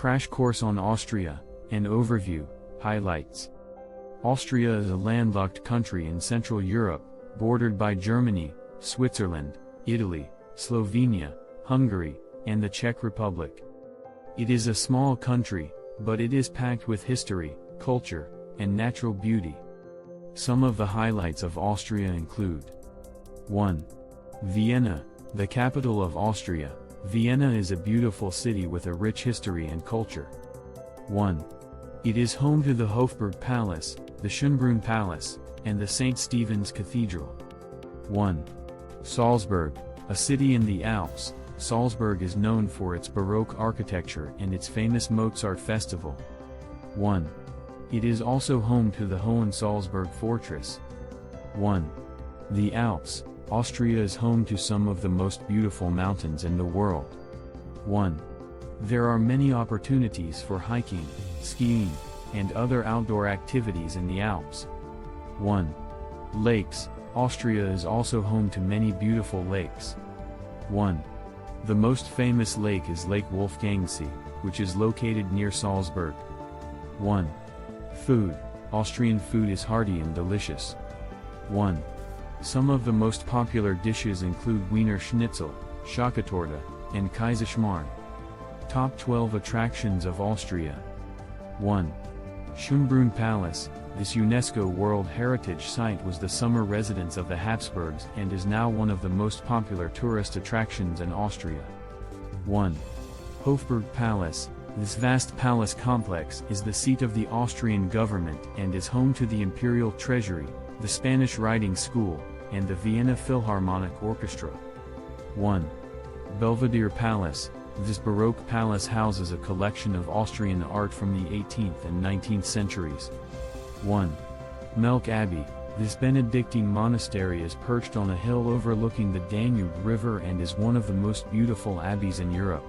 Crash course on Austria, an overview, highlights. Austria is a landlocked country in Central Europe, bordered by Germany, Switzerland, Italy, Slovenia, Hungary, and the Czech Republic. It is a small country, but it is packed with history, culture, and natural beauty. Some of the highlights of Austria include: 1. Vienna, the capital of Austria. Vienna is a beautiful city with a rich history and culture. 1. It is home to the Hofburg Palace, the Schönbrunn Palace, and the St. Stephen's Cathedral. 1. Salzburg, a city in the Alps. Salzburg is known for its Baroque architecture and its famous Mozart Festival. 1. It is also home to the Hohensalzburg Fortress. 1. The Alps. Austria is home to some of the most beautiful mountains in the world. 1. There are many opportunities for hiking, skiing, and other outdoor activities in the Alps. 1. Lakes. Austria is also home to many beautiful lakes. 1. The most famous lake is Lake Wolfgangsee, which is located near Salzburg. 1. Food. Austrian food is hearty and delicious. 1. Some of the most popular dishes include Wiener Schnitzel, Schokotorte, and Kaiserschmarrn. Top 12 attractions of Austria. 1. Schönbrunn Palace. This UNESCO World Heritage Site was the summer residence of the Habsburgs and is now one of the most popular tourist attractions in Austria. 1. Hofburg Palace. This vast palace complex is the seat of the Austrian government and is home to the Imperial Treasury, the Spanish Riding School, and the Vienna Philharmonic Orchestra. 1. Belvedere Palace. This Baroque palace houses a collection of Austrian art from the 18th and 19th centuries. 1. Melk Abbey. This Benedictine monastery is perched on a hill overlooking the Danube River and is one of the most beautiful abbeys in Europe.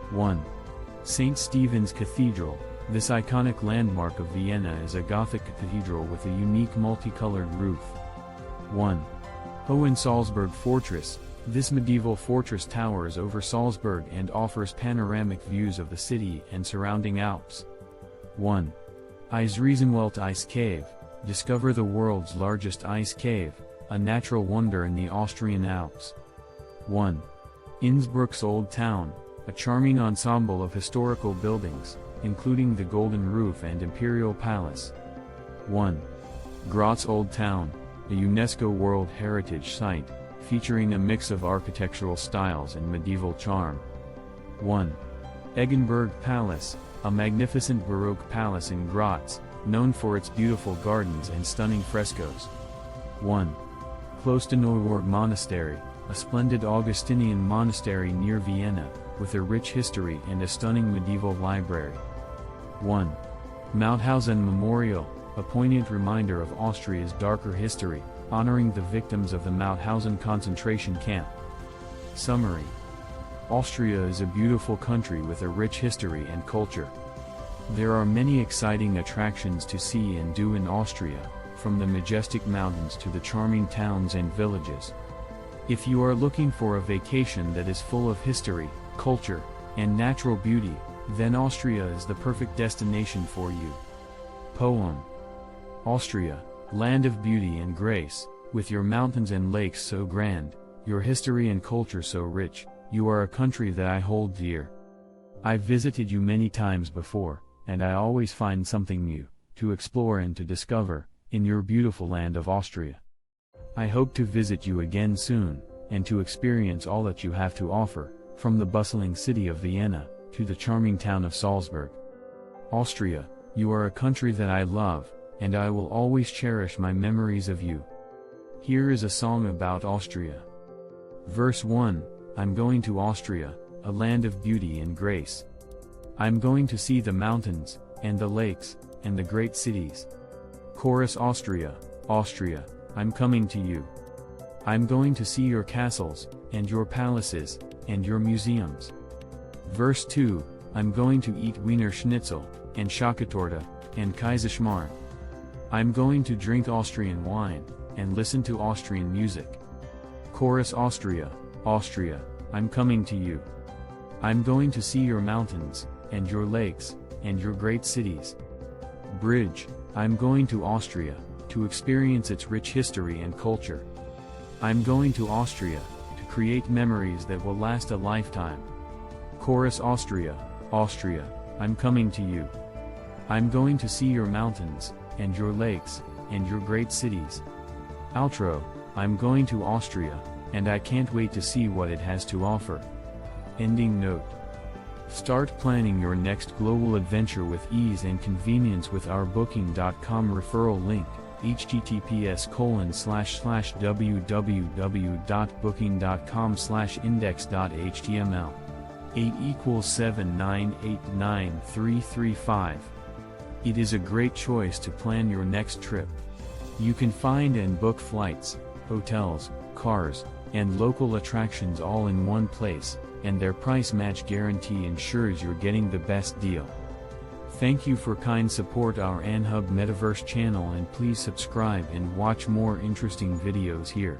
1. St. Stephen's Cathedral. This iconic landmark of Vienna is a Gothic cathedral with a unique multicolored roof. 1. Hohensalzburg Fortress. This medieval fortress towers over Salzburg and offers panoramic views of the city and surrounding Alps. 1. Eisriesenwelt Ice Cave. Discover the world's largest ice cave, a natural wonder in the Austrian Alps. 1. Innsbruck's Old Town. A charming ensemble of historical buildings, including the Golden Roof and Imperial Palace. 1. Graz Old Town. A UNESCO World Heritage Site, featuring a mix of architectural styles and medieval charm. 1. Eggenberg Palace. A magnificent Baroque palace in Graz, known for its beautiful gardens and stunning frescoes. 1. Klosterneuburg Monastery. A splendid Augustinian monastery near Vienna, with a rich history and a stunning medieval library. 1. Mauthausen Memorial. A poignant reminder of Austria's darker history, honoring the victims of the Mauthausen concentration camp. Summary. Austria is a beautiful country with a rich history and culture. There are many exciting attractions to see and do in Austria, from the majestic mountains to the charming towns and villages. If you are looking for a vacation that is full of history, culture, and natural beauty, then Austria is the perfect destination for you. Poem. Austria, land of beauty and grace, with your mountains and lakes so grand, your history and culture so rich, you are a country that I hold dear. I've visited you many times before, and I always find something new to explore and to discover in your beautiful land of Austria. I hope to visit you again soon, and to experience all that you have to offer, from the bustling city of Vienna to the charming town of Salzburg. Austria, you are a country that I love, and I will always cherish my memories of you. Here is a song about Austria. Verse 1. I'm going to Austria, a land of beauty and grace. I'm going to see the mountains, and the lakes, and the great cities. Chorus. Austria, Austria, I'm coming to you. I'm going to see your castles, and your palaces, and your museums. Verse 2. I'm going to eat Wiener Schnitzel, and Schokotorte, and Kaiserschmarrn. I'm going to drink Austrian wine, and listen to Austrian music. Chorus. Austria, Austria, I'm coming to you. I'm going to see your mountains, and your lakes, and your great cities. Bridge, I'm going to Austria, to experience its rich history and culture. I'm going to Austria, to create memories that will last a lifetime. Chorus Austria, Austria, I'm coming to you. I'm going to see your mountains, and your lakes, and your great cities. Outro, I'm going to Austria, and I can't wait to see what it has to offer. Ending note. Start planning your next global adventure with ease and convenience with our Booking.com referral link, https://www.booking.com/index.html. 8 = 7989335. It is a great choice to plan your next trip. You can find and book flights, hotels, cars, and local attractions all in one place, and their price match guarantee ensures you're getting the best deal. Thank you for kind support our AnHub Metaverse channel, and please subscribe and watch more interesting videos here.